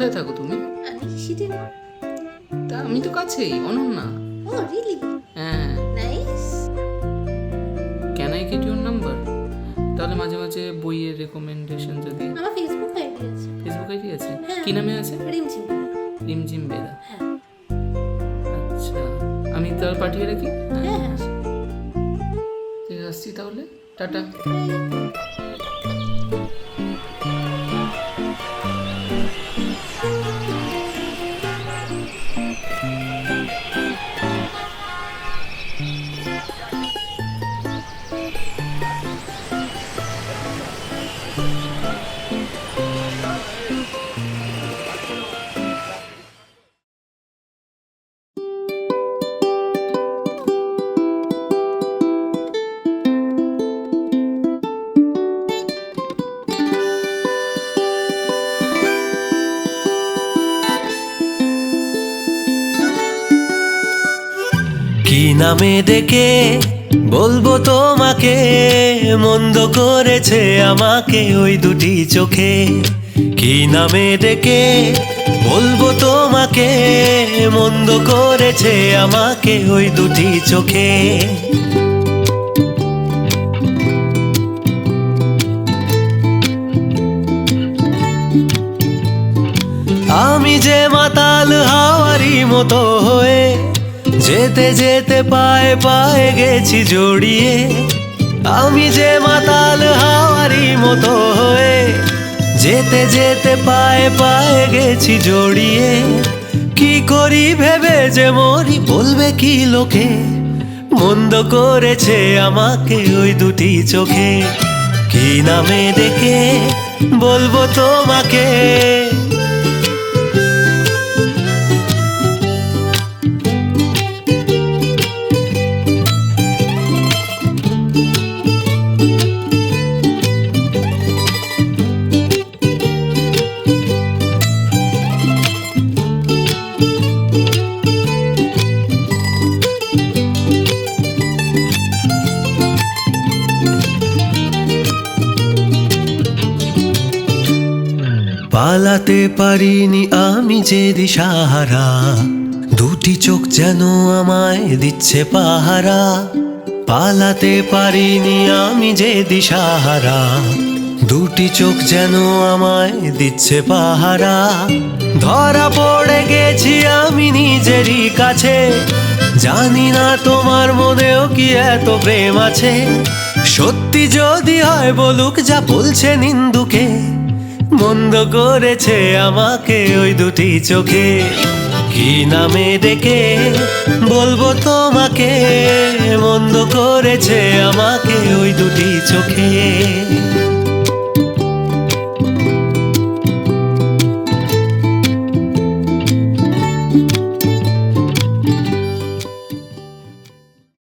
কোথায় থাকো তুমি? আমি শীতের মোড়। তা আমি তো কাছেই, অনন্যা। ও রিয়েলি? হ্যাঁ। Nice. Can I get your number? তাহলে মাঝে মাঝে বইয়ের রেকমেন্ডেশন যদি। আমার ফেসবুক আইডি আছে। ফেসবুক আইডি আছে? হ্যাঁ। কি নামে আছে? রিমঝিম। রিমঝিম বেদা। হ্যাঁ আচ্ছা, আমি তাহলে পাঠিয়ে রাখি। হ্যাঁ হ্যাঁ। ঠিক আছে, আসছি তাহলে, টাটা। কি নামে ডেকে বলবো তোমাকে, মন্দ করেছে আমাকে ওই দুটি চোখে। কি নামে ডেকে বলবো তোমাকে, মন্দ করেছে আমাকে ওই দুটি চোখে। আমি যে মাতাল হাওয়ারি মতো হয়ে যেতে যেতে পায়ে পায়ে গেছি জড়িয়ে। আমি যে মাতাল হাওয়ারি মতো হয়ে যেতে যেতে পায়ে পায়ে গেছি জড়িয়ে। কি করি ভেবে যে মরি, বলবে কি লোকে, মন্দ করেছে আমাকে ওই দুটি চোখে। কি নামে ডেকে বলবো তোমাকে। পালাতে পারিনি আমি যে দিশাহারা, দুটি চোখ যেন আমায় দিচ্ছে পাহারা। পালাতে পারিনি আমি যে দিশাহারা, দুটি চোখ যেন আমায় দিচ্ছে পাহারা। ধরা পড়ে গেছি আমি নিজেরই কাছে, জানি না তোমার মনেও কি এত প্রেম আছে। সত্যি যদি হয় বলুক যা বলছে নিন্দুকে, মন্দ করেছে আমাকে ওই দুটি চোখে। কি নামে ডেকে বলবো তোমাকে, মন্দ করেছে আমাকে ওই দুটি চোখে।